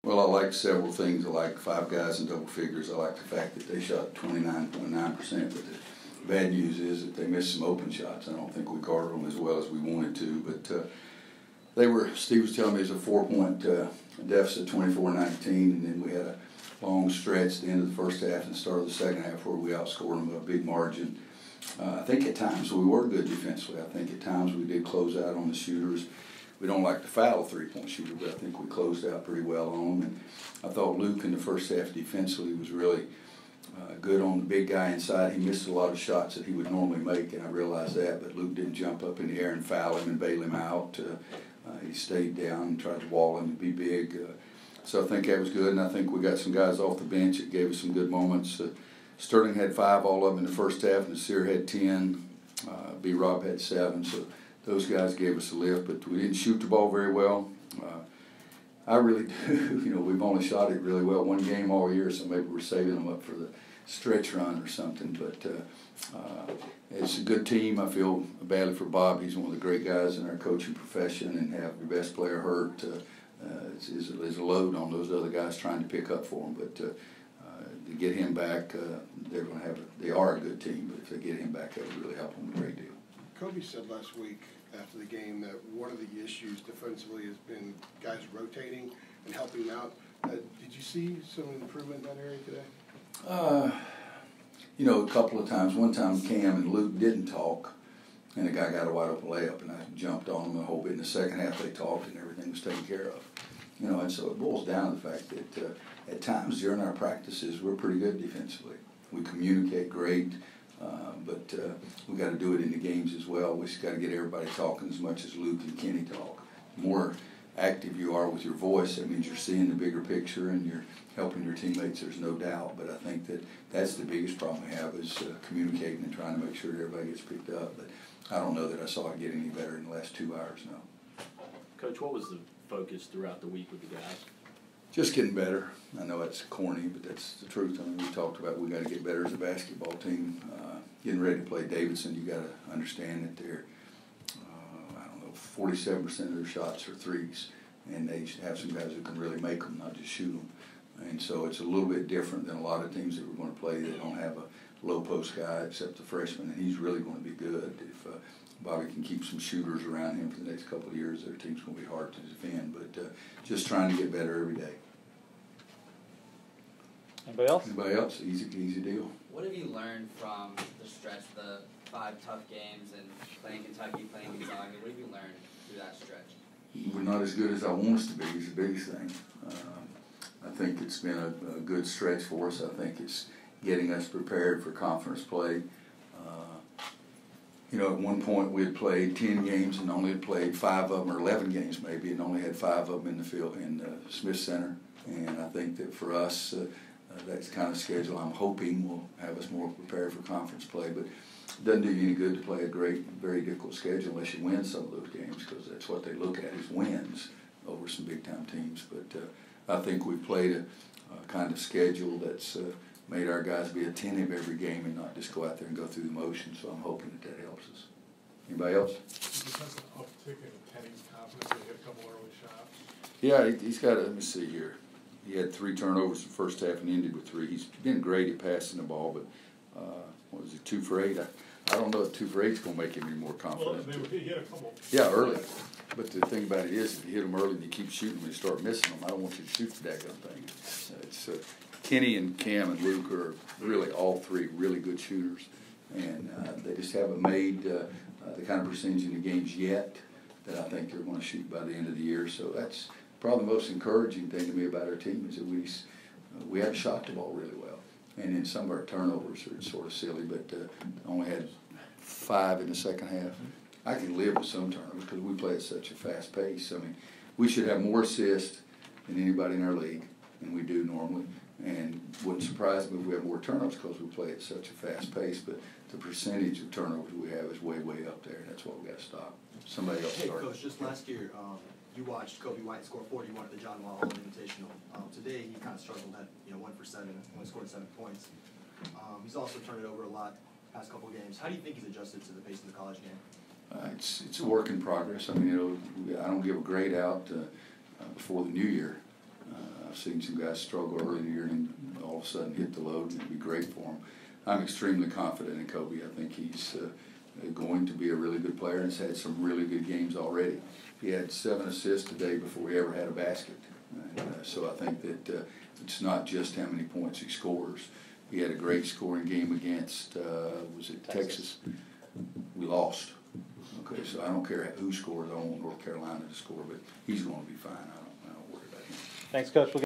Well, I like several things. I like 5 guys in double figures. I like the fact that they shot 29.9%, but the bad news is that they missed some open shots. I don't think we guarded them as well as we wanted to, but Steve was telling me it was a 4-point deficit, 24-19, and then we had a long stretch at the end of the first half and start of the second half where we outscored them by a big margin. I think at times we were good defensively. I think at times we did close out on the shooters. We don't like to foul a 3-point shooter, but I think we closed out pretty well on them. And I thought Luke in the first half defensively was really good on the big guy inside. He missed a lot of shots that he would normally make, and I realized that, but Luke didn't jump up in the air and foul him and bail him out. He stayed down and tried to wall him and be big. So I think that was good, and I think we got some guys off the bench that gave us some good moments. Sterling had 5, all of them in the first half, and Nasir had 10. B-Rob had 7, so those guys gave us a lift, but we didn't shoot the ball very well. I really do. You know, we've only shot it really well one game all year, so maybe we're saving them up for the stretch run or something. But it's a good team. I feel badly for Bob. He's one of the great guys in our coaching profession, and have your best player hurt is a load on those other guys trying to pick up for him. But to get him back, they are a good team. But if they get him back, that would really help them a great deal. Kobe said last week after the game that one of the issues defensively has been guys rotating and helping out. Did you see some improvement in that area today? You know, a couple of times. One time Cam and Luke didn't talk, and the guy got a wide open layup, and I jumped on them a whole bit. In the second half they talked, and everything was taken care of. You know, and so it boils down to the fact that at times during our practices we're pretty good defensively. We communicate great. But we got to do it in the games as well. We just got to get everybody talking as much as Luke and Kenny talk. The more active you are with your voice, that means you're seeing the bigger picture and you're helping your teammates, there's no doubt. But I think that's the biggest problem we have is communicating and trying to make sure that everybody gets picked up. But I don't know that I saw it get any better in the last 2 hours, no. Coach, what was the focus throughout the week with the guys? Just getting better. I know it's corny, but that's the truth. I mean, we talked about we got to get better as a basketball team. Getting ready to play Davidson, you got to understand that they're, 47% of their shots are threes, and they have some guys who can really make them, not just shoot them. And so it's a little bit different than a lot of teams that we're going to play. They don't have a low post guy except the freshman, and he's really going to be good. If Bobby can keep some shooters around him for the next couple of years, their team's going to be hard to defend. But just trying to get better every day. Anybody else? Anybody else? Easy deal. What have you learned from the stretch, the 5 tough games, and playing Kentucky, playing Gonzaga? What have you learned through that stretch? We're not as good as I want us to be is the biggest thing. I think it's been a good stretch for us. I think it's getting us prepared for conference play. You know, at one point we had played 10 games and only had played 5 of them, or 11 games maybe, and only had 5 of them in the field in the Smith Center. And I think that for us, that kind of schedule, I'm hoping, will have us more prepared for conference play. But it doesn't do you any good to play a very difficult schedule unless you win some of those games, because that's what they look at is wins over some big-time teams. But I think we've played a kind of schedule that's made our guys be attentive every game and not just go out there and go through the motions. So I'm hoping that helps us. Anybody else? Because of uptick in Kenny's confidence, they hit a couple early shots. Yeah, he's got. Let me see here. He had 3 turnovers in the first half and ended with 3. He's been great at passing the ball, but what was it, 2 for 8? I don't know if 2 for 8 is going to make him any more confident. Well, he hit a couple. Yeah, early. But the thing about it is, if you hit them early and you keep shooting them and start missing them, I don't want you to shoot the daggone thing. It's Kenny and Cam and Luke are really all 3 really good shooters, and they just haven't made the kind of percentage in the games yet that I think they're going to shoot by the end of the year. So that's probably the most encouraging thing to me about our team is that we haven't shot the ball really well. And then some of our turnovers are sort of silly, but only had 5 in the second half. I can live with some turnovers because we play at such a fast pace. I mean, we should have more assists than anybody in our league, and we do normally. And wouldn't surprise me if we have more turnovers because we play at such a fast pace. But the percentage of turnovers we have is way up there, and that's what we got to stop. Somebody else start. Hey, Coach, just last year, you watched Kobe White score 41 at the John Wall Invitational. Today, he kind of struggled at 1 for 7, only scored 7 points. He's also turned it over a lot past couple of games. How do you think he's adjusted to the pace of the college game? It's a work in progress. I mean, I don't give a grade out before the new year. I've seen some guys struggle early in the year and all of a sudden hit the load, and it'd be great for him. I'm extremely confident in Kobe. I think he's going to be a really good player, and has had some really good games already. He had 7 assists today before he ever had a basket. And, so I think that it's not just how many points he scores. He had a great scoring game against, was it Texas? We lost. Okay, so I don't care who scores. I don't want North Carolina to score, but he's going to be fine. I don't worry about him. Thanks, Coach.